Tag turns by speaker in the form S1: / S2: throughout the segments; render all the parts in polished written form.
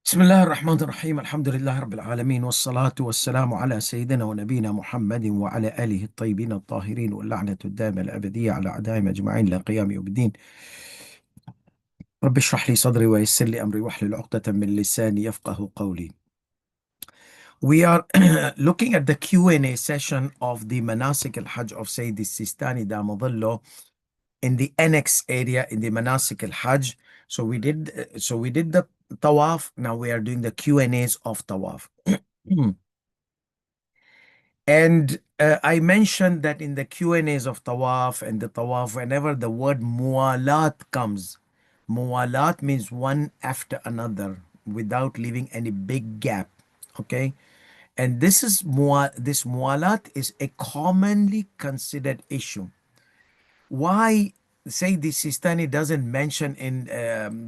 S1: بسم الله الرحمن الرحيم. الحمد لله رب العالمين، والصلاة والسلام على سيدنا ونبينا محمد وعلى آله الطيبين الطاهرين، واللعنة الدائمة الأبدية على أعدائهم أجمعين إلى قيام يوم الدين. رب اشرح لي صدري ويسر لي أمري واحلل عقدة من لساني يفقه قولي. We are looking at the Q&A session of the Manasik al-Hajj of Sayyid al-Sistani Damadullah in the annex area in the Manasik al-Hajj. So we did the Tawaf. Now we are doing the Q&As of Tawaf. And I mentioned that in the Q&As of Tawaf and the Tawaf, whenever the word muwalat comes, muwalat means one after another without leaving any big gap. Okay. And this muwalat is a commonly considered issue. Why say the Sistani doesn't mention in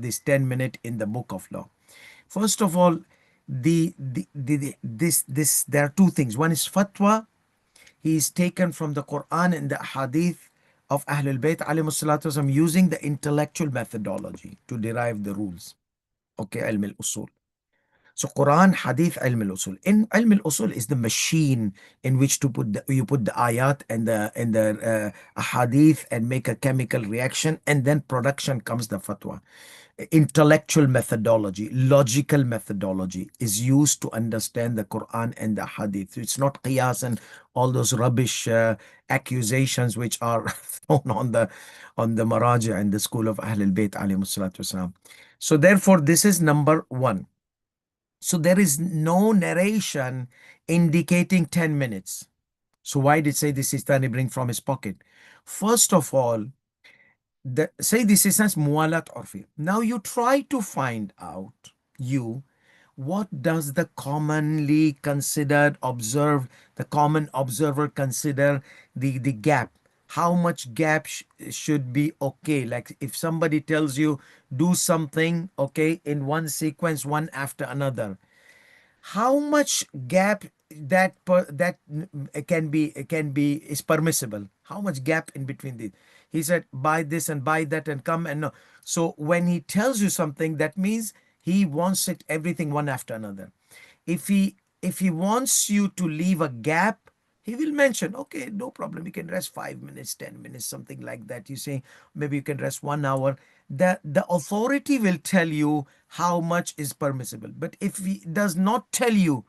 S1: this 10-minute in the book of law? First of all, there are two things. One is fatwa. He is taken from the Quran and the hadith of Ahlul Bayt alayhi salatu wasalam, using the intellectual methodology to derive the rules. Okay, ilm al-usul. So Quran, hadith, ilm al-usul. In ilm al-usul is the machine in which you put the ayat and the hadith and make a chemical reaction, and then production comes the fatwa. Intellectual methodology, logical methodology is used to understand the Quran and the Hadith. It's not qiyas and all those rubbish accusations which are thrown on the Maraja and the school of Ahlul Bayt alayhi salatu wasalam. So therefore, this is number one. So there is no narration indicating 10 minutes. So why did Sayyid Sistani bring from his pocket? First of all, say this is as muwalat urfi. Now you try to find out what does the commonly considered observed, the common observer consider the gap. How much gap should be okay? Like if somebody tells you do something, okay, in one sequence, one after another, how much gap can be is permissible? How much gap in between these? He said buy this and buy that and come and no. So when he tells you something, that means he wants it everything one after another. If he wants you to leave a gap, he will mention, okay, no problem, you can rest 5 minutes, 10 minutes, something like that. You say maybe you can rest 1 hour. The authority will tell you how much is permissible. But if he does not tell you,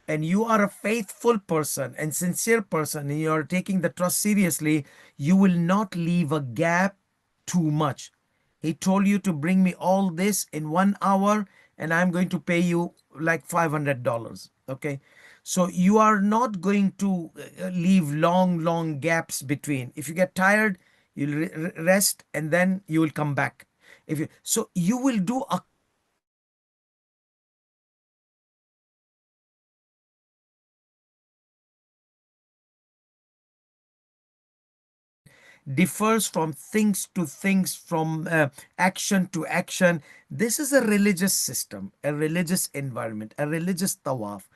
S1: and you are a faithful person and sincere person, and you are taking the trust seriously, you will not leave a gap too much. He told you to bring me all this in 1 hour, and I'm going to pay you like $500. Okay. So you are not going to leave long gaps between. If you get tired, you'll rest and then you will come back. So you will do a differs from things to things, from action to action. This is a religious system, a religious environment, a religious tawaf,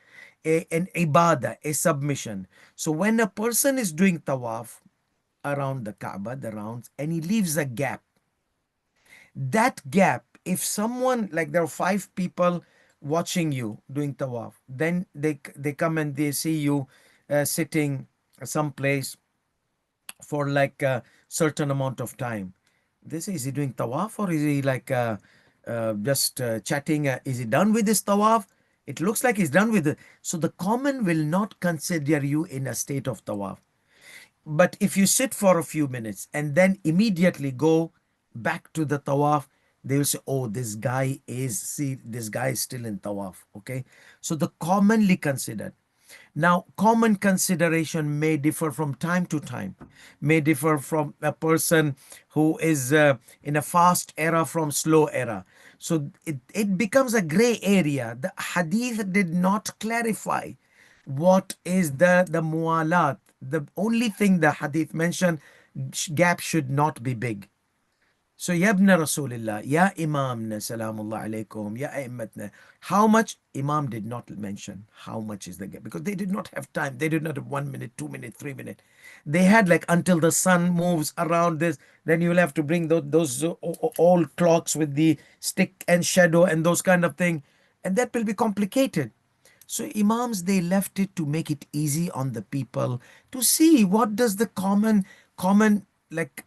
S1: an ibadah, a submission. So when a person is doing tawaf around the Kaaba, the rounds, and he leaves a gap, that gap, if someone, like there are 5 people watching you doing tawaf, then they come and they see you sitting someplace for like a certain amount of time. This is he doing tawaf, or is he like just chatting? Is he done with this tawaf? It looks like he's done with it. So the common will not consider you in a state of tawaf. But if you sit for a few minutes and then immediately go back to the tawaf, they will say, oh, this guy is still in tawaf. Okay. So the commonly considered. Now, common consideration may differ from time to time, may differ from a person who is in a fast era from slow era. So it becomes a gray area. The hadith did not clarify what is the mualat. The only thing the hadith mentioned, gap should not be big. So, Yabna Rasulillah, Ya Imamna, Salamullah alaikum, Ya A'immatna. How much? Imam did not mention how much is the gap, because they did not have time. They did not have 1 minute, 2 minute, 3 minute. They had like until the sun moves around this, then you will have to bring those old clocks with the stick and shadow and those kind of thing. and that will be complicated. So imams, they left it to make it easy on the people to see what does the common like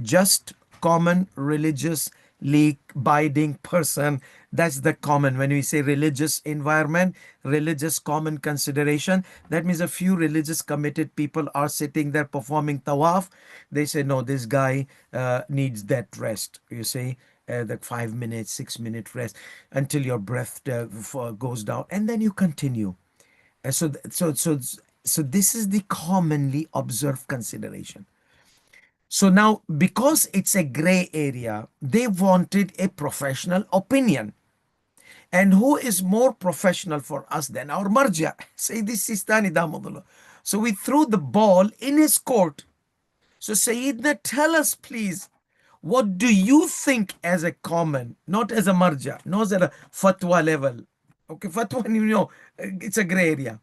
S1: just common religiously abiding person. That's the common. When we say religious environment, religious common consideration, that means a few religious committed people are sitting there performing tawaf. They say, no, this guy needs that rest, you see, the 5 minutes, 6 minute rest until your breath goes down, and then you continue. So this is the commonly observed consideration. So now, because it's a gray area, they wanted a professional opinion. And who is more professional for us than our marja, Sayyidi Sistani Damadullah? So we threw the ball in his court. So Sayyidina, tell us please, what do you think as a common, not as a marja, not at a fatwa level? Okay, fatwa, it's a gray area.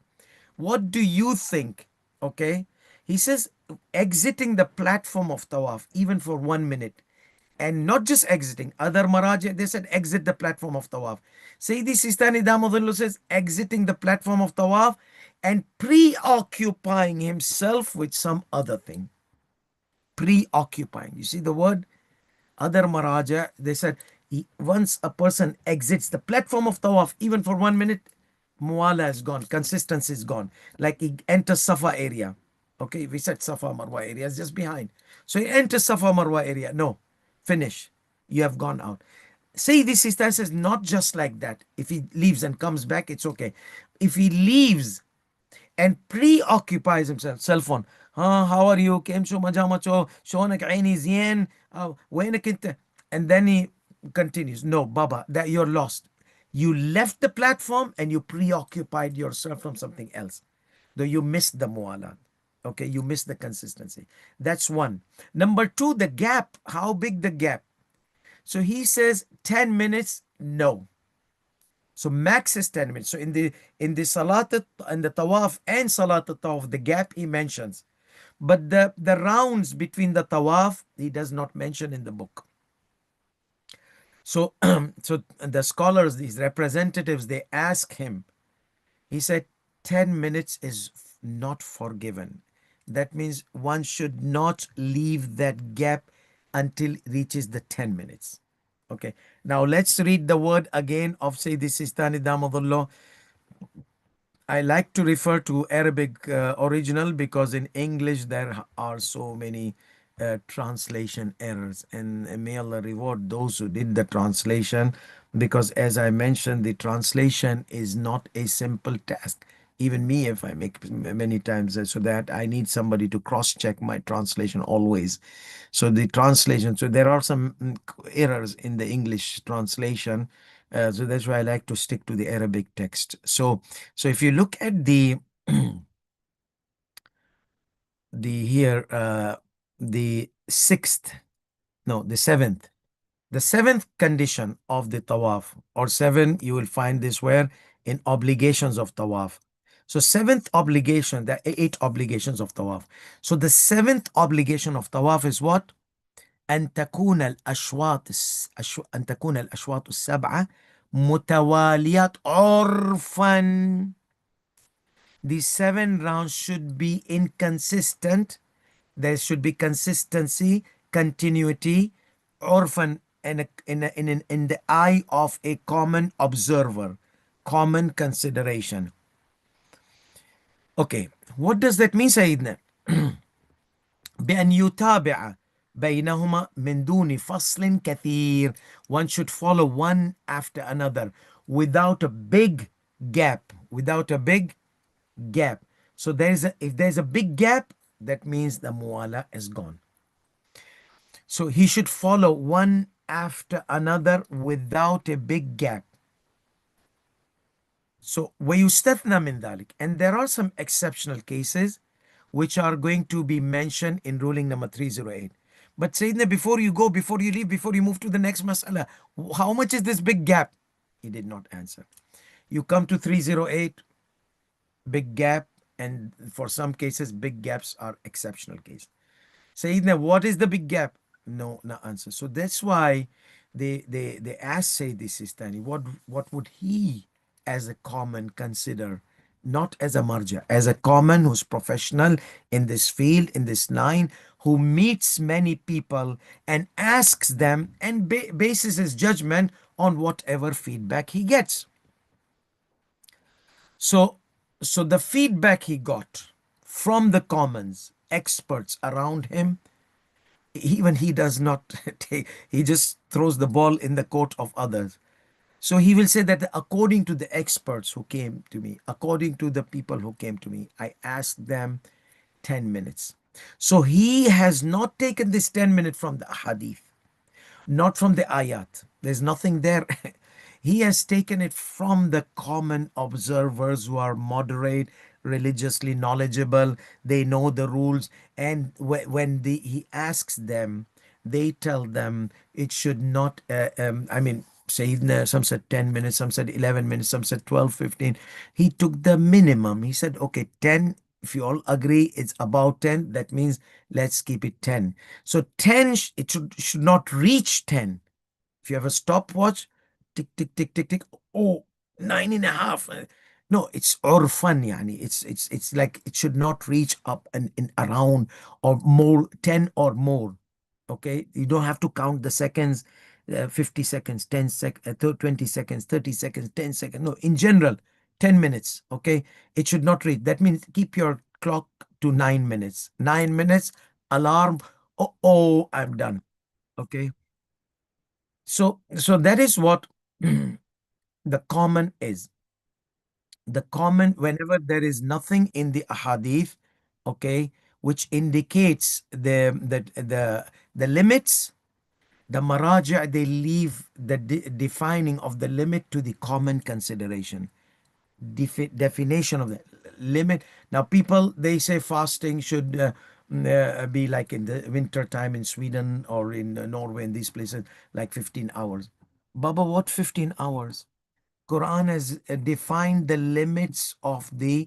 S1: What do you think? Okay. He says exiting the platform of Tawaf, even for 1 minute, and not just exiting. Other Maraji, they said exit the platform of Tawaf. Sayyidi Sistani Damodullah says exiting the platform of Tawaf and preoccupying himself with some other thing. Preoccupying. You see the word? Other Maraja, they said once a person exits the platform of Tawaf, even for 1 minute, Muwala is gone, consistency is gone. Like he enters Safa area. Okay, we said Safa Marwa area is just behind. So he enters Safa Marwa area. No, finish. You have gone out. Say this sister says not just like that. If he leaves and comes back, it's okay. If he leaves and preoccupies himself, cell phone, how are you, كيف شو مجامة شلونك عيني زين وينك انت, and then he continues, no baba, that you're lost. You left the platform and you preoccupied yourself from something else, though you missed the mualat. Okay, you missed the consistency. That's one. Number two, the gap. How big the gap? So he says 10 minutes, no. So max is 10 minutes. So in the salat and the tawaf and salat tawaf, the gap he mentions. But the rounds between the tawaf, he does not mention in the book. So so the scholars, these representatives, they ask him. He said 10 minutes is not forgiven. That means one should not leave that gap until it reaches the 10 minutes. Okay. Now let's read the word again of Sayyidi Sistani Damadullah. I like to refer to Arabic original because in English there are so many translation errors, and may Allah reward those who did the translation, because as I mentioned, the translation is not a simple task. Even me, if I make many times, so that I need somebody to cross check my translation always. So the translation, so there are some errors in the English translation. So that's why I like to stick to the Arabic text. So if you look at the here the sixth, no, the seventh condition of the tawaf, or seven, you will find this where in obligations of tawaf. So seventh obligation, there are eight obligations of tawaf. So the seventh obligation of tawaf is what? أن تكون الأشواط أن تكون الأشواط السبعة متواليات عرفا. The 7 rounds should be inconsistent. There should be consistency, continuity, orphan in the eye of a common observer, common consideration. Okay, what does that mean, Sayyidina? بأن يتابع بينهما من دون فصل كثير. One should follow one after another without a big gap. Without a big gap. So if there's a big gap, that means the muwala is gone. So he should follow one after another without a big gap. So ويستثنى من ذلك, and there are some exceptional cases which are going to be mentioned in ruling number 308. But Sayyidina, before you go, before you leave, before you move to the next mas'ala, how much is this big gap? He did not answer. You come to 308, big gap, and for some cases, big gaps are exceptional case. Sayyidina, what is the big gap? No answer. So that's why they asked Sayyidi Sistani, what would he as a common consider, not as a marja, as a common who's professional in this field, in this line, who meets many people and asks them and bases his judgment on whatever feedback he gets. So, so the feedback he got from the commons, experts around him, even he does not take, he just throws the ball in the court of others. So he will say that according to the experts who came to me, according to the people who came to me, I asked them 10 minutes. So he has not taken this 10 minutes from the hadith, not from the ayat. There's nothing there. He has taken it from the common observers who are moderate, religiously knowledgeable. They know the rules. And when he asks them, they tell them it should not, I mean, Sayyidina, some said 10 minutes, some said 11 minutes, some said 12, 15. He took the minimum. He said, okay, 10. If you all agree it's about 10, that means let's keep it 10. So 10, it should not reach 10. If you have a stopwatch, tick, tick, tick, tick, tick. Oh, 9.5. No, it's orfan, yani. It's like it should not reach up and in around or more, 10 or more. Okay, you don't have to count the seconds, 50 seconds, 10 20 seconds, 30 seconds, 10 seconds. No, in general, 10 minutes. Okay, it should not reach. That means keep your clock to 9 minutes. 9 minutes, alarm. Oh, I'm done. Okay, so that is what the common is. The common, whenever there is nothing in the ahadith, okay, which indicates the limits, the maraja, they leave the defining of the limit to the common consideration. Definition of the limit. Now, people, they say fasting should be like in the winter time in Sweden or in Norway, in these places, like 15 hours. Baba, what 15 hours? Quran has defined the limits of the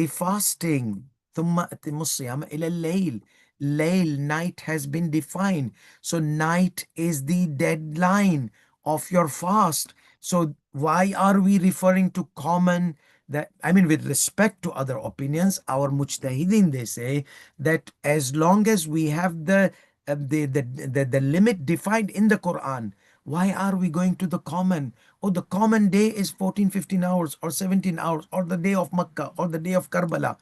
S1: fasting. ثم أتموا الصيام إلى الليل. Layl, night has been defined. So night is the deadline of your fast. So why are we referring to common? That, I mean, with respect to other opinions, our mujtahidin, they say that as long as we have the limit defined in the Quran, why are we going to the common? Oh, the common day is 14, 15 hours or 17 hours or the day of Makkah or the day of Karbala.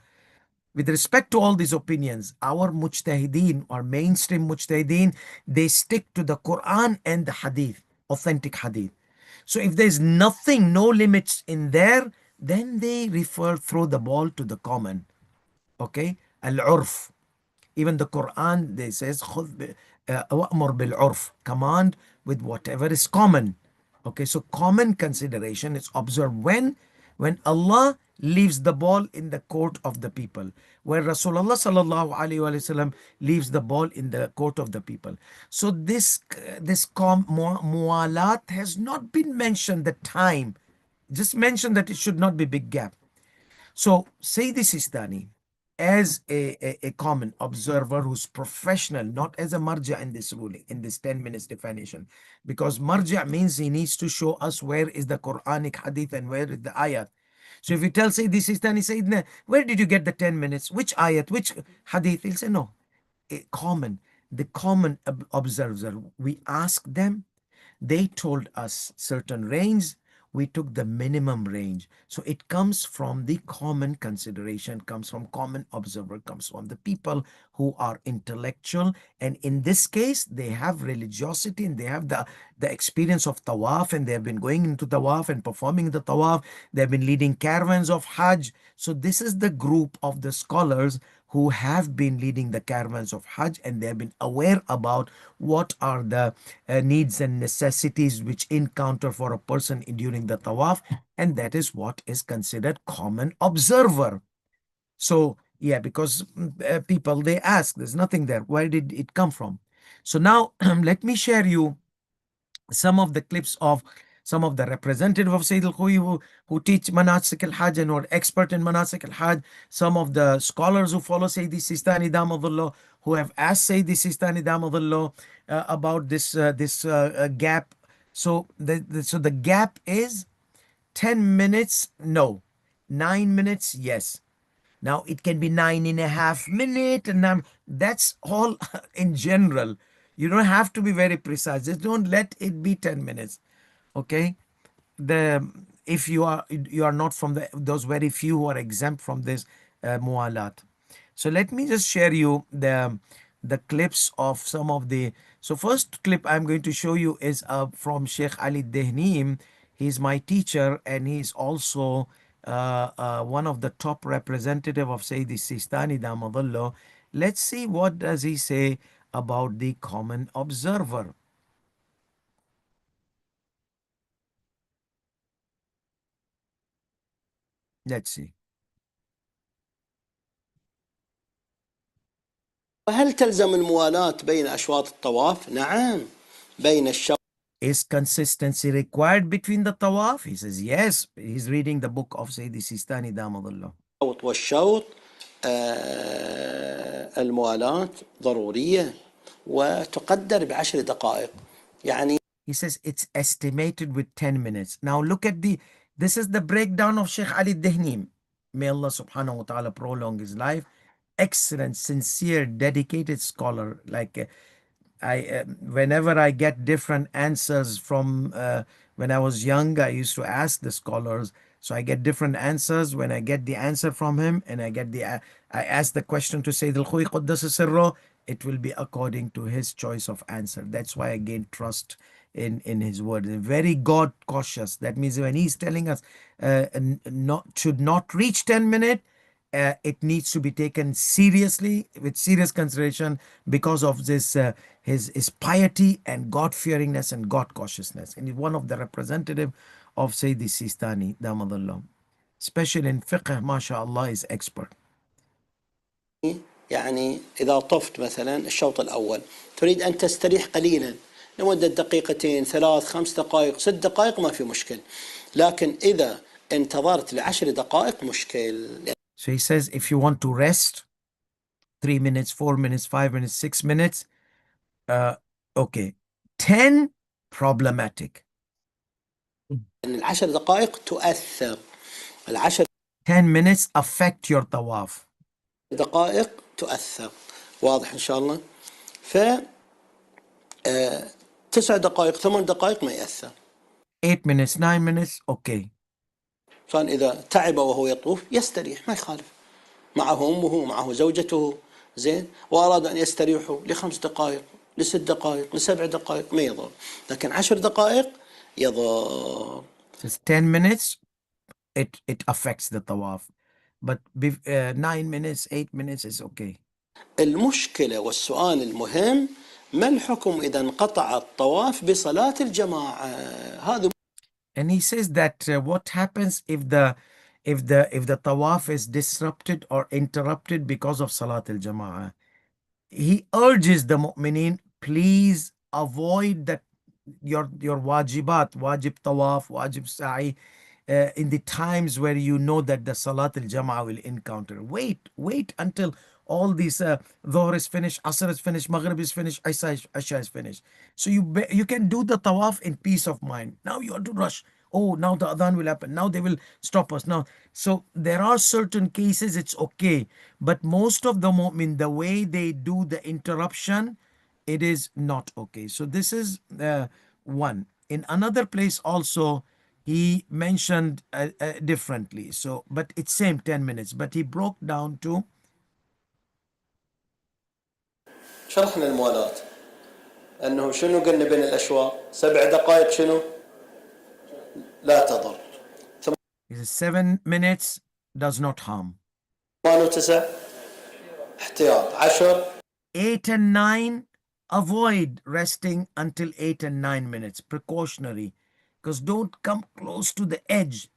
S1: With respect to all these opinions, our mujtahideen or mainstream mujtahideen, they stick to the Quran and the hadith, authentic hadith. So if there's nothing, no limits in there, then they throw the ball to the common. Okay? Al-urf. Even the Quran, they says, وَأْمُرْ بِالْعُرْف. Command with whatever is common. Okay, so common consideration is observed when Allah leaves the ball in the court of the people, where Rasulullah sallallahu alaihi wasallam leaves the ball in the court of the people. So this mualat has not been mentioned the time, just mentioned that it should not be big gap. So Sayyidi Sistani, as a common observer who's professional, not as a marja in this ruling, in this 10 minutes definition, because marja means he needs to show us where is the Quranic hadith and where is the ayat. So if you tell Sayyidi Sistani, Sayyidina, where did you get the 10 minutes? Which ayat, which hadith? He'll say, no, common. The common observer, we ask them, they told us certain range, we took the minimum range. So it comes from the common consideration, comes from common observer, comes from the people who are intellectual. And in this case, they have religiosity and they have the experience of Tawaf, and they have been going into Tawaf and performing the Tawaf. They've been leading caravans of Hajj. So this is the group of the scholars who have been leading the caravans of Hajj, and they have been aware about what are the needs and necessities which encounter for a person during the tawaf, and that is what is considered common observer. So yeah, because people, they ask, there's nothing there, where did it come from? So now let me share you some of the clips of some of the representative of Sayyid al-Khuwi who teach Manasik al-Hajj and who are expert in Manasik al-Hajj, some of the scholars who follow Sayyidi Sistani Damadullah, who have asked Sayyidi Sistani Damadullah about this gap. So the gap is 10 minutes, no. 9 minutes, yes. Now it can be 9.5 minutes, and that's all in general. You don't have to be very precise. Just don't let it be 10 minutes. Okay. The if you are not from those very few who are exempt from this mualat. So let me just share you the clips of some of the. So first clip I'm going to show you is from Sheikh Ali Dehneem. He's my teacher and he's also one of the top representative of Sayyidi Sistani Damadullah. Let's see what does he say about the common observer. Let's see.
S2: وهل تلزم الموالاة بين أشواط الطواف؟ نعم. بين الشوط
S1: Is consistency required between the tawaf? He says yes. He's reading the book of Sayyidi Sistani Damadullah.
S2: والشوط الموالاة ضرورية وتقدر ب10 دقائق يعني.
S1: He says it's estimated with 10 minutes. Now look at this is the breakdown of Sheikh Ali Dehneem. May Allah subhanahu wa ta'ala prolong his life. Excellent, sincere, dedicated scholar. Like whenever I get different answers from when I was young, I used to ask the scholars. So I get different answers when I get the answer from him, and I ask the question to Sayyid al-Khuwi Quddasa Sirro. It will be according to his choice of answer. That's why I gain trust in his word. Very God cautious. That means when he's telling us should not reach 10 minutes, it needs to be taken seriously with serious consideration because of this his piety and God-fearingness and God cautiousness. And he's one of the representative of Sayyidi Sistani Damadullah, especially in fiqh, mashallah, is expert.
S2: يعني إذا طفت مثلا الشوط الأول تريد أن تستريح قليلا لمدة دقيقتين 3 5 دقائق 6 دقائق ما في مشكل، لكن إذا انتظرت ل10 دقائق مشكل.
S1: So he says if you want to rest 3 minutes, 4 minutes, 5 minutes, 6 minutes, okay. 10 problematic.
S2: ال10 دقائق تؤثر.
S1: 10 minutes affect your tawaf.
S2: 10 دقائق تؤثر. واضح إن شاء الله. 9 دقائق 8 دقائق ما يأثر.
S1: 8 minutes, 9 minutes, okay.
S2: كان إذا تعب وهو يطوف يستريح ما يخالف، معه أمه معه زوجته زين وأراد أن يستريحوا ل5 دقائق ل6 دقائق ل7 دقائق ما يضر، لكن 10 دقائق يضر.
S1: It's 10 minutes, it affects the tawaf. But 9 minutes, 8 minutes is okay.
S2: المشكلة والسؤال المهم ما الحكم إذا انقطع الطواف بصلاة الجماعة؟ هذا.
S1: And he says that what happens if the tawaf is disrupted or interrupted because of Salat al-Jama'ah. He urges the mu'mineen, please avoid that your wajibat, wajib tawaf, wajib sa'i, in the times where you know that the Salat al-Jama'ah will encounter. Wait until all these Dhuhr is finished, Asr is finished, Maghrib is finished, Isha is finished. So you can do the tawaf in peace of mind. Now you have to rush. Oh, now the adhan will happen. Now they will stop us. Now, so there are certain cases it's okay, but most of the moment, the way they do the interruption, it is not okay. So this is one. In another place also, he mentioned differently. So, but it's same 10 minutes, but he broke down to.
S2: شرحنا الموالاة أنه شنو قلنا بين الأشواط 7 دقائق شنو لا تضر.
S1: 7 minutes does not harm.
S2: 8 و9 احتياط 10.
S1: 8 and 9, avoid resting until 8 and 9 minutes, precautionary, because don't come close to the edge.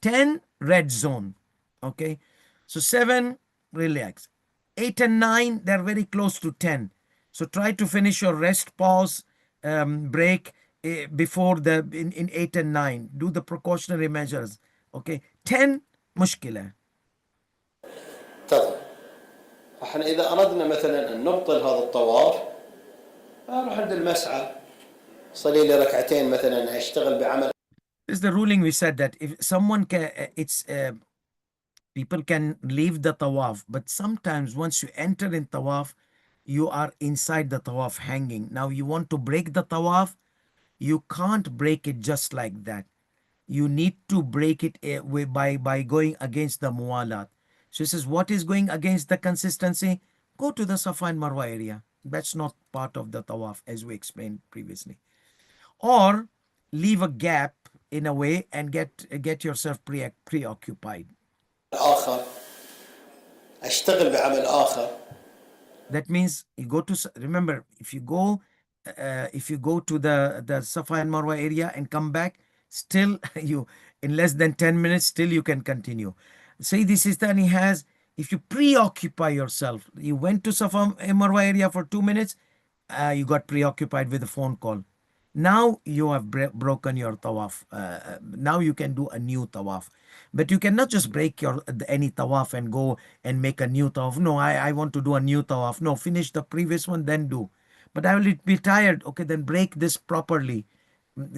S1: 10, red zone. Okay, so 7, relax. 8 and 9, they're very close to 10. So try to finish your rest pause break before the in 8 and 9, do the precautionary measures. Okay, 10 mushkila.
S2: انتظر. احنا اذا اردنا مثلا ان نبطل هذا الطواف اروح عند المسعى صلي لي ركعتين مثلا اشتغل بعمل.
S1: This is the ruling. We said that if someone can, it's people can leave the tawaf, but sometimes once you enter in tawaf, you are inside the tawaf hanging. Now you want to break the tawaf, you can't break it just like that. You need to break it by going against the muwalat. So he says, what is going against the consistency? Go to the Safa and Marwa area. That's not part of the tawaf, as we explained previously. Or leave a gap in a way and get yourself preoccupied.
S2: اخر اشتغل بعمل اخر.
S1: That means you go to, remember, if you go to the Safa and Marwa area and come back, still you, in less than 10 minutes, still you can continue. Sayyidi Sistani has, if you preoccupy yourself, you went to Safa and Marwa area for 2 minutes, you got preoccupied with a phone call. Now you have broken your tawaf. Now you can do a new tawaf. But you cannot just break your any tawaf and go and make a new tawaf. No, I want to do a new tawaf. No, finish the previous one, then do. But I will be tired. Okay, then break this properly.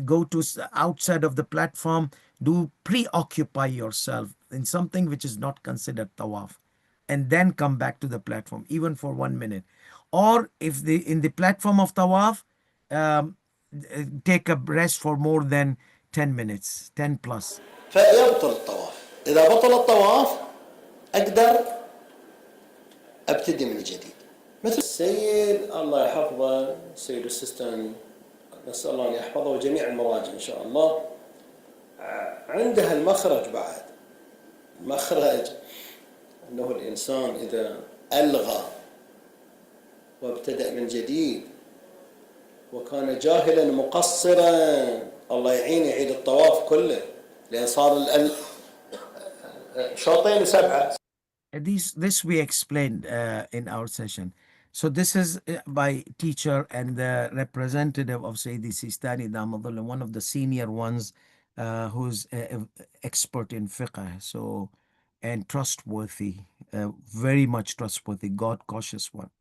S1: Go to outside of the platform. Do preoccupy yourself in something which is not considered tawaf, and then come back to the platform, even for 1 minute. Or if the in the platform of tawaf, um, take a rest for more than 10 minutes, 10 plus.
S2: فيبطل الطواف. اذا بطل الطواف اقدر ابتدي من جديد. مثل السيد الله يحفظه السيد السيستاني نسال الله ان يحفظه وجميع المراجع ان شاء الله عندها المخرج بعد. المخرج انه الانسان اذا الغى وابتدأ من جديد وكان جاهلا مقصرا الله يعين يعيد الطواف كله لان صار شوطين وسبعه.
S1: This we explained in our session. So this is by teacher and the representative of Sayyidi Sistani Damadullah, one of the senior ones who's expert in fiqh. So, and trustworthy, very much trustworthy, God cautious one.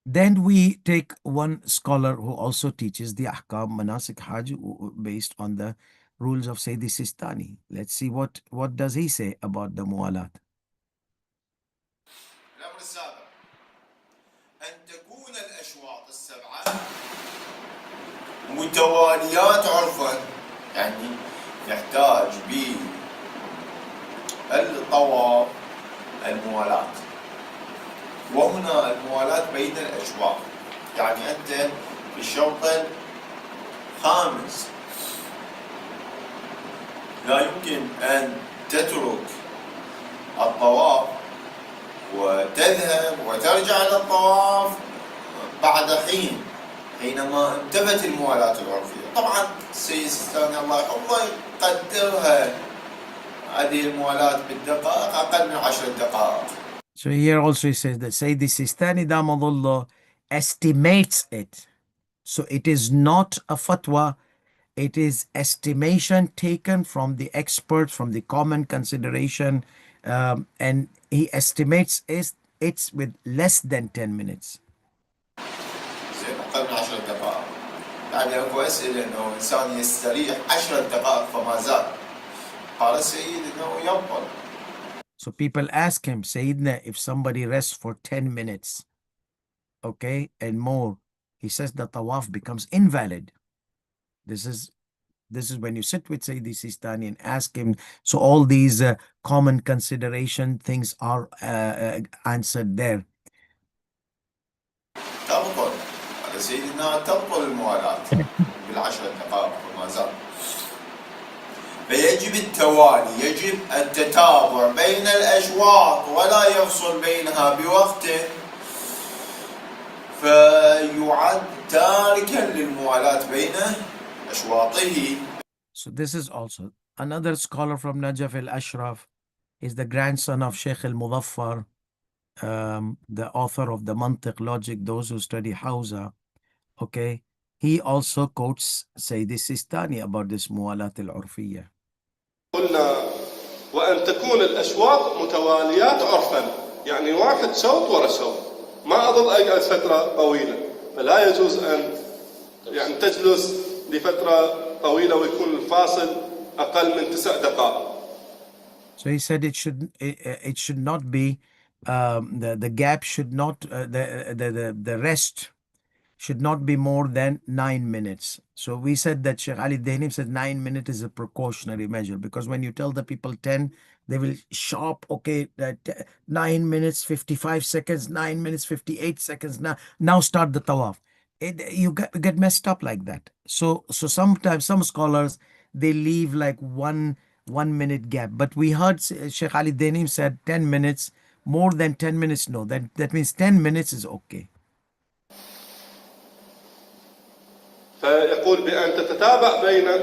S1: Then we take one scholar who also teaches the Ahkam Manasik Hajj based on the rules of Sayyidi Sistani. Let's see what does he say about the Muwalat.
S3: الأمر السابع أن تكون الأشواط السبعة متواليات عرفا، يعني يحتاج بالطواف الموالاة، وهنا الموالاة بين الأشواط، يعني أنت في الشوط الخامس لا يمكن أن تترك الطواف وتذهب وترجع إلى الطواف بعد حين، حينما انتفت الموالاة العرفية. طبعا السيد السيستاني الله يحفظه يقدرها هذه الموالاة بالدقائق أقل من 10 دقائق.
S1: So here also he says that Sayyidi Sistani Damadullah estimates it. So it is not a fatwa, it is estimation taken from the experts, from the common consideration, and he estimates it's with less than 10 minutes.
S3: زين أقل من 10 دقائق. يعني أكو أسئلة إنه إنسان يستريح 10 دقائق فما زال. قال السيد إنه يبطل.
S1: So people ask him, Sayyidina, if somebody rests for 10 minutes, okay, and more, he says the tawaf becomes invalid. This is when you sit with Sayyidi Sistani and ask him. So all these common consideration things are answered there.
S3: تبطل. قال سيدنا تبطل الموالاة بال10 دقائق فما زال. فيجب التوالي، يجب التتابع بين الأشواط ولا يفصل بينها بوقت فيعد تاركا للموالاة بين أشواطه.
S1: So this is also another scholar from Najaf al-Ashraf, is the grandson of Sheikh al-Mudaffar, the author of the Mantiq logic, those who study Hausa. Okay, he also quotes Sayyid Sistani about this muwalat al-urfiyya.
S4: قلنا وأن تكون الأشواط متواليات عرفا، يعني واحد شوط ورا شوط، ما أظل أقعد فترة طويلة، فلا يجوز أن يعني تجلس لفترة طويلة ويكون الفاصل أقل من 9 دقائق.
S1: So he said it should not be the gap should not the rest should not be more than 9 minutes. So we said that Sheikh Ali Dehni said 9 minutes is a precautionary measure, because when you tell the people 10, they will sharp, okay, that 9 minutes, 55 seconds, 9 minutes, 58 seconds. Now start the tawaf. You get messed up like that. So sometimes some scholars, they leave like 1 minute gap. But we heard Sheikh Ali Dehni said 10 minutes, more than 10 minutes, no. That means 10 minutes is okay.
S4: فيقول بأن تتتابع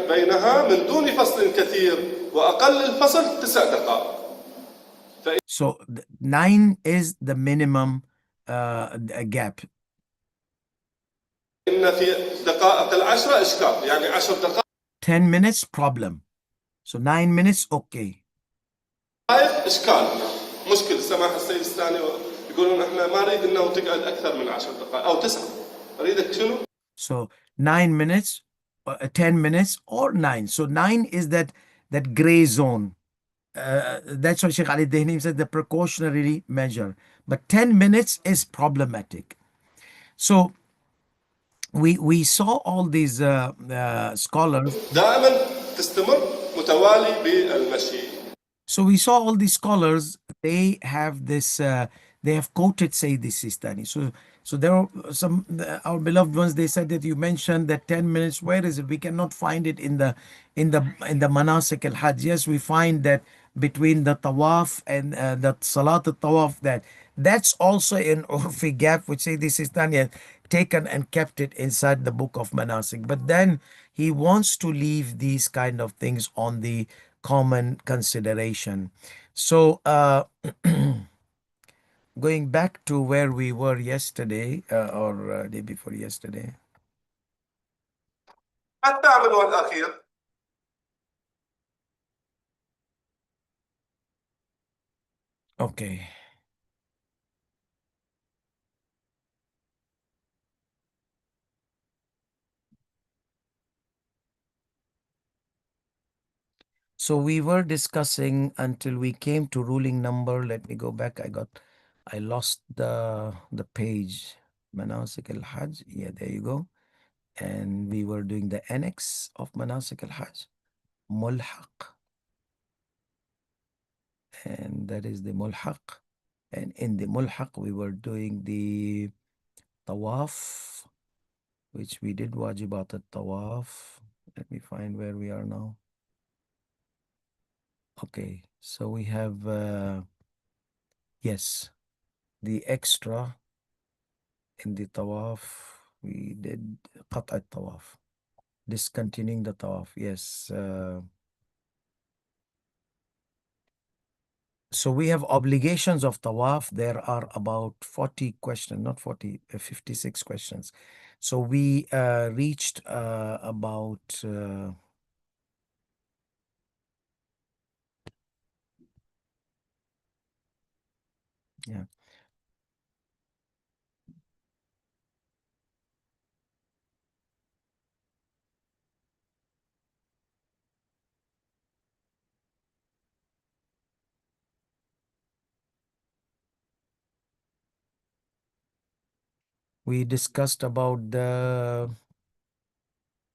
S4: بينها من دون فصل كثير، وأقل الفصل 9 دقائق.
S1: So 9 is the minimum gap.
S4: إن في دقائق العشرة إشكال، يعني 10 دقائق
S1: 10 minutes problem. So 9 minutes okay.
S4: إشكال، مشكل. سماح السيد الثاني يقولون إحنا ما نريد إنه تقعد أكثر من 10 دقائق أو 9. أريدك شنو؟
S1: So 9 minutes, 10 minutes, or 9. So 9 is that gray zone. That's what Sheikh Ali Dehni said, the precautionary measure. But 10 minutes is problematic. So we saw all these scholars.
S4: دائما تستمر متوالي بالمشي.
S1: So we saw all these scholars, they have this, they have quoted Sayyid Sistani. So there are some, our beloved ones, they said that you mentioned that 10 minutes, where is it? We cannot find it in the Manasik al-Hajj. Yes, we find that between the Tawaf and the Salat al-Tawaf, that's also an Urfi gap, which Sayyid Sistani has taken and kept it inside the book of Manasik. But then he wants to leave these kind of things on the common consideration. So going back to where we were yesterday, or day before yesterday.
S4: الثامن والأخير.
S1: Okay. So we were discussing until we came to ruling number. Let me go back. I lost the page. Manasik al-Hajj. Yeah, there you go. And we were doing the annex of Manasik al-Hajj. Mulhaq. And that is the Mulhaq. And in the Mulhaq, we were doing the Tawaf, which we did Wajibat al-Tawaf. Let me find where we are now. Okay, so we have, yes, the extra in the Tawaf. We did Qat' al-Tawaf, discontinuing the Tawaf. Yes. So we have obligations of Tawaf. There are about 40 questions, not 40, 56 questions. So we reached about... yeah. We discussed about the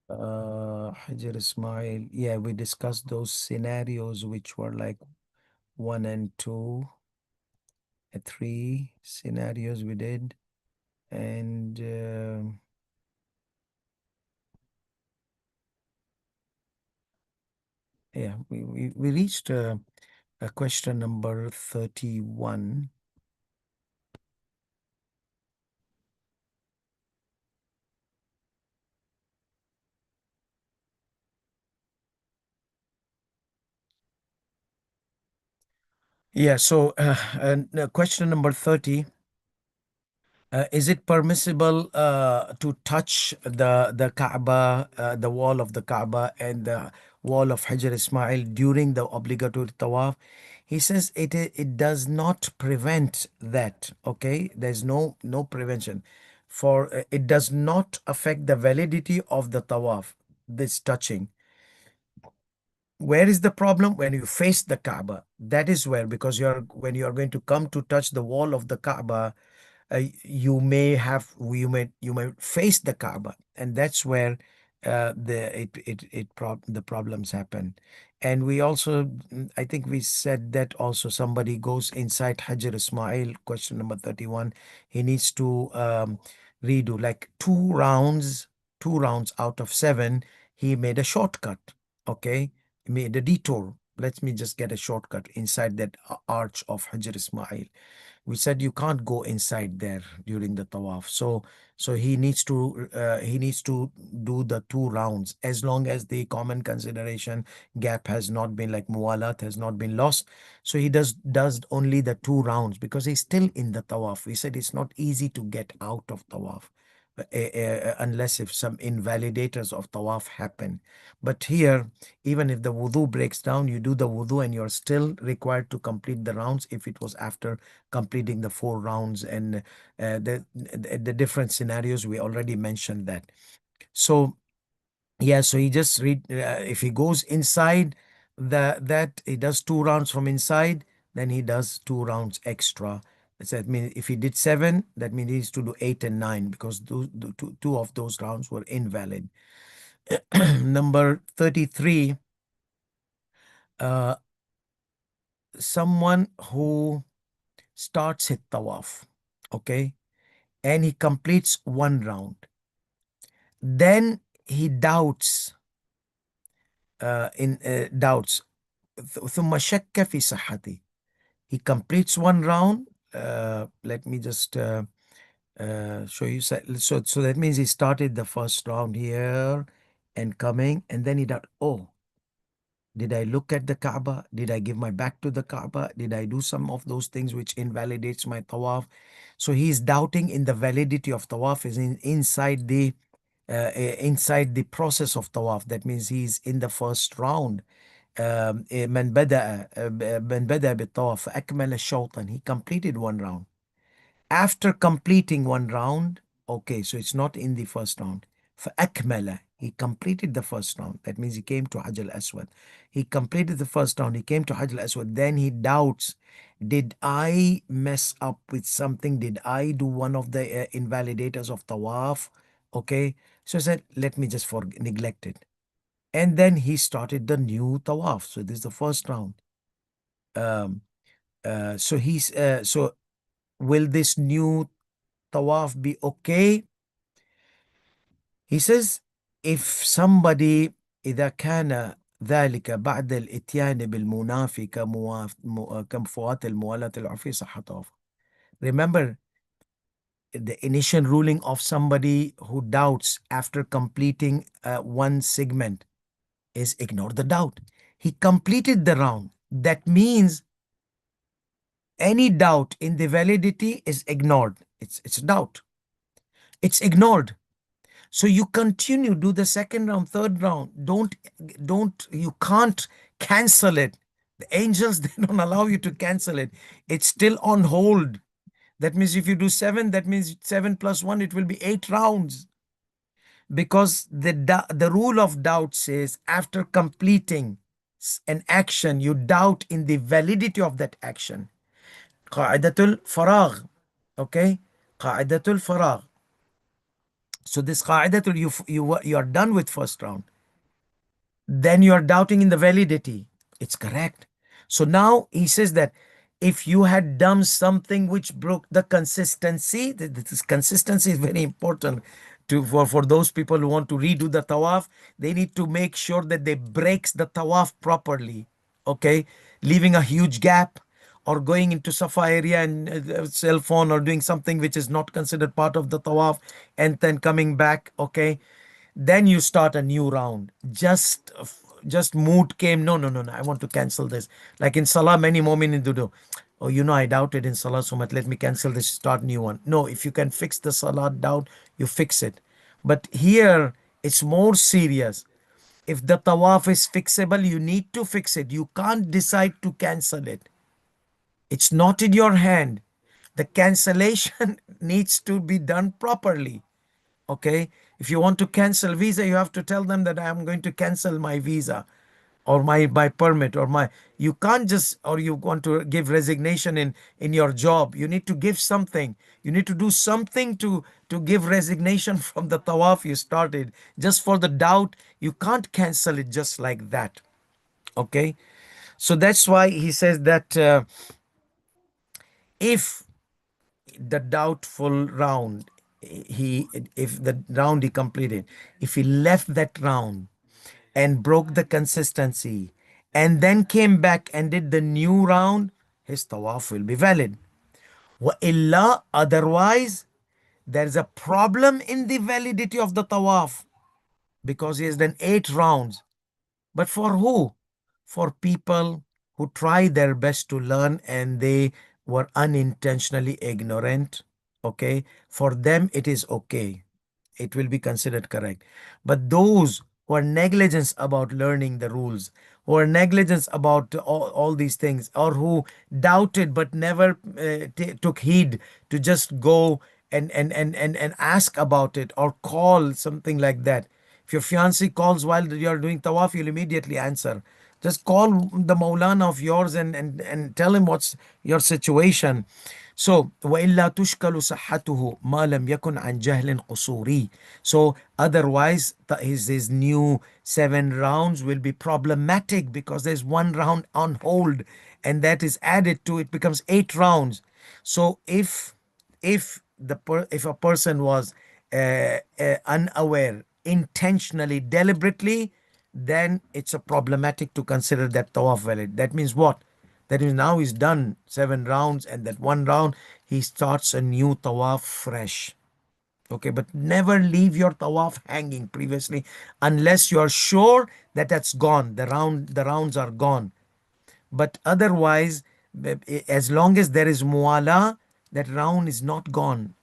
S1: Hajr Ismail. Yeah, we discussed those scenarios which were like 1 and 2, 3 scenarios we did. And yeah, we reached a question number 31. Yeah, so and question number 30. Is it permissible to touch the Kaaba, the wall of the Kaaba and the wall of Hajar Ismail during the obligatory tawaf? He says it does not prevent that. Okay, there's no prevention for it does not affect the validity of the tawaf. This touching. Where is the problem? When you face the Kaaba, that is where, because you're when you are going to come to touch the wall of the Kaaba, you may face the Kaaba, and that's where the problems happen. And we also, I think we said that also somebody goes inside Hajar Ismail, question number 31, he needs to redo like two rounds out of seven. He made a shortcut. Okay, he made a detour. Let me just get a shortcut inside that arch of Hajar Ismail. We said you can't go inside there during the tawaf, so he needs to do the two rounds, as long as the common consideration gap has not been, like muwalat has not been lost. So he does only the two rounds, because he's still in the tawaf. We said it's not easy to get out of tawaf, unless if some invalidators of tawaf happen. But here, even if the wudu breaks down, you do the wudu and you're still required to complete the rounds if it was after completing the four rounds. And the different scenarios, we already mentioned that. So yeah, so he just read if he goes inside that he does two rounds from inside, then he does two rounds extra. So that means if he did seven, that means he needs to do eight and nine, because two of those rounds were invalid. Number 33, uh, someone who starts his tawaf, okay, and he completes one round. Then he doubts, in doubts. ثم شك في صحته. He completes one round. Let me just show you. So that means he started the first round here and coming, and then he doubt, oh, did I look at the Kaaba? Did I give my back to the Kaaba? Did I do some of those things which invalidates my tawaf? So he's doubting in the validity of tawaf, is inside the process of tawaf. That means he's in the first round. من بدأ بالطواف فأكمل شوطا. He completed one round. After completing one round, okay, so it's not in the first round. فأكمل, he completed the first round. That means he came to Hajj al-Aswad. He completed the first round. He came to Hajj al-Aswad. Then he doubts, did I mess up with something? Did I do one of the invalidators of tawaf? Okay, so he said, let me just neglect it. And then he started the new tawaf. So this is the first round. So will this new tawaf be okay? He says, if somebody إذا كان ذلك بعد الإتيان بالمنافي كمفوات الموالاة العرفية صح طواف. Remember, the initial ruling of somebody who doubts after completing one segment is ignore the doubt. He completed the round. That means any doubt in the validity is ignored. It's doubt. It's ignored. So you continue, do the second round, third round. You can't cancel it. The angels, they don't allow you to cancel it. It's still on hold. That means if you do seven, that means seven plus one, it will be 8 rounds. Because the rule of doubt says after completing an action, you doubt in the validity of that action. قاعدة الفراغ. Okay? قاعدة الفراغ. So this قاعدة, you are done with first round. Then you are doubting in the validity. It's correct. So now he says that if you had done something which broke the consistency, this consistency is very important for those people who want to redo the tawaf. They need to make sure that they breaks the tawaf properly. Okay, leaving a huge gap, or going into Safa area and cell phone, or doing something which is not considered part of the tawaf, and then coming back. Okay, then you start a new round. Just mood came, no, I want to cancel this. Like in salah, many mu'minin do Oh, I doubted in Salah so much. Let me cancel this, start new one. No, if you can fix the Salah doubt, you fix it. But here, it's more serious. If the Tawaf is fixable, you need to fix it. You can't decide to cancel it. It's not in your hand. The cancellation needs to be done properly. Okay, if you want to cancel visa, you have to tell them that I am going to cancel my visa or my permit or my, you can't just, or you want to give resignation in your job, you need to give something, you need to do something to give resignation from the tawaf you started. Just for the doubt, you can't cancel it just like that. Okay, so that's why he says that if the doubtful round, he if the round he completed, if he left that round and broke the consistency and then came back and did the new round, his tawaf will be valid. Wa illa, otherwise there is a problem in the validity of the tawaf, because he has done 8 rounds. But for who? For people who try their best to learn and they were unintentionally ignorant. Okay. For them, it is okay. It will be considered correct. But those who are negligent about learning the rules, who are negligent about all these things, or who doubted but never took heed to just go and ask about it or call something like that. If your fiancé calls while you're doing tawaf, you'll immediately answer. Just call the Maulana of yours and tell him what's your situation. So, وَإِلَّا تُشْكَلُ صَحَّتُهُ مَا لَمْ يَكُنْ عَنْ جَهْلٍ قُصُورِي. So, otherwise, his new 7 rounds will be problematic because there's 1 round on hold and that is added to it, becomes 8 rounds. So, if a person was unaware, intentionally, deliberately, then it's a problematic to consider that tawaf valid. That means what? That is, now he's done 7 rounds and that 1 round, he starts a new tawaf fresh. Okay, but never leave your tawaf hanging previously unless you are sure that that's gone. The rounds are gone. But otherwise, as long as there is muwala, that round is not gone.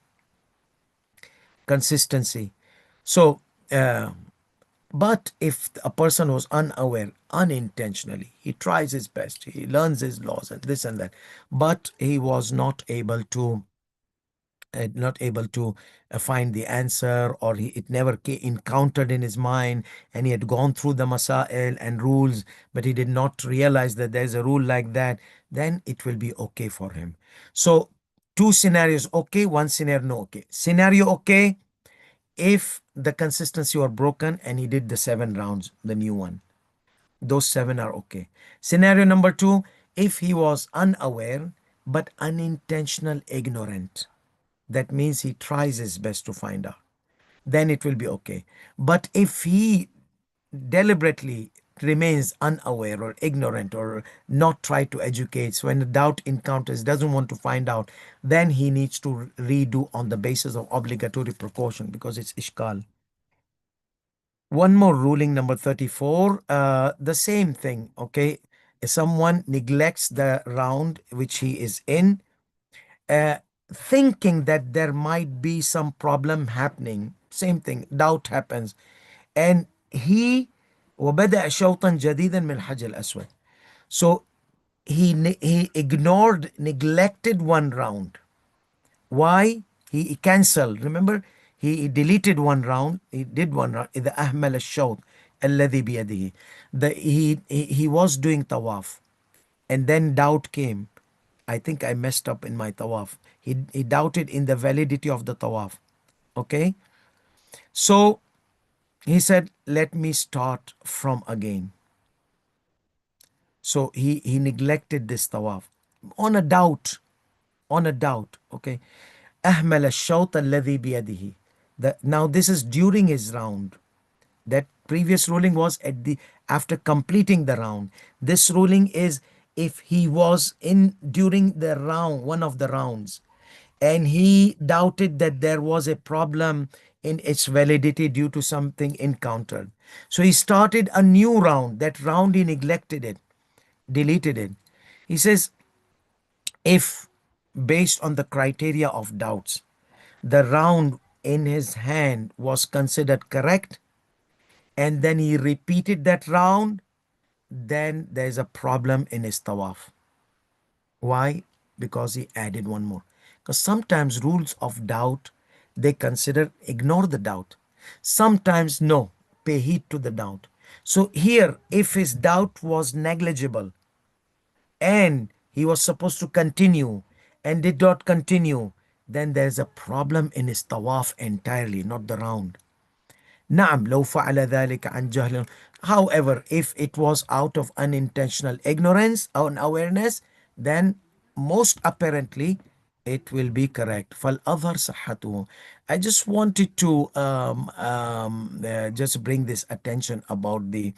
S1: Consistency. So, but if a person was unaware, unintentionally, he tries his best, he learns his laws and this and that, but he was not able to find the answer, or it never encountered in his mind, and he had gone through the masail and rules, but he did not realize that there's a rule like that, then it will be okay for him. So 2 scenarios okay, 1 scenario no okay. Scenario okay, if the consistency were broken and he did the 7 rounds, the new one, those 7 are okay. Scenario number 2, if he was unaware but unintentional ignorant, that means he tries his best to find out, then it will be okay. But if he deliberately remains unaware or ignorant or not try to educate, so when the doubt encounters, doesn't want to find out, then he needs to redo on the basis of obligatory precaution because it's ishkal. One more ruling, number 34, the same thing. Okay, if someone neglects the round which he is in, uh, thinking that there might be some problem happening, same thing, doubt happens, and he وبدأ شوطا جديدا من الحج الأسود. So he ignored, neglected 1 round. Why? He cancelled. Remember, he deleted 1 round. He did 1 round. إذا أهمل الشوط الذي بيده. He was doing tawaf, and then doubt came. I think I messed up in my tawaf. He doubted in the validity of the tawaf. Okay, so he said, "Let me start from again." So he neglected this tawaf on a doubt, on a doubt. Okay, أهمل الشوط الذي بيده. Now this is during his round. That previous ruling was at the after completing the round. This ruling is if he was in during the round, one of the rounds, and he doubted that there was a problem in its validity due to something encountered. So he started a new round. That round he neglected it, deleted it. He says, If, based on the criteria of doubts, the round in his hand was considered correct, and then he repeated that round, then there's a problem in his tawaf. Why? Because he added one more. Because sometimes rules of doubt, they consider ignore the doubt. Sometimes no, pay heed to the doubt. So here, if his doubt was negligible and he was supposed to continue and did not continue, then there's a problem in his tawaf entirely, not the round. نعم لو فعل ذلك عن جهل. However, if it was out of unintentional ignorance or unawareness, then most apparently it will be correct. فالأظهر صحته. I just wanted to just bring this attention about the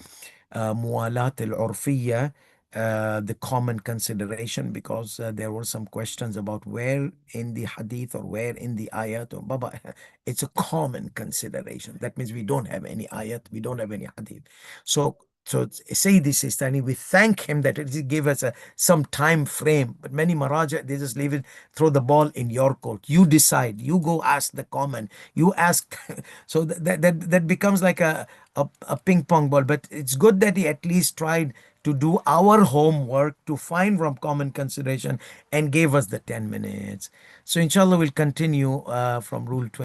S1: muwalat al-urfiyya, the common consideration, because there were some questions about where in the hadith or where in the ayat or baba. It's a common consideration. That means we don't have any ayat, we don't have any hadith. So Sayyidi Sistani, we thank him that he gave us some time frame. But many Maraja, they just leave it, throw the ball in your court. You decide. You go ask the common. You ask. So that becomes like a ping pong ball. But it's good that he at least tried to do our homework to find from common consideration and gave us the 10 minutes. So inshallah, we'll continue from rule 20.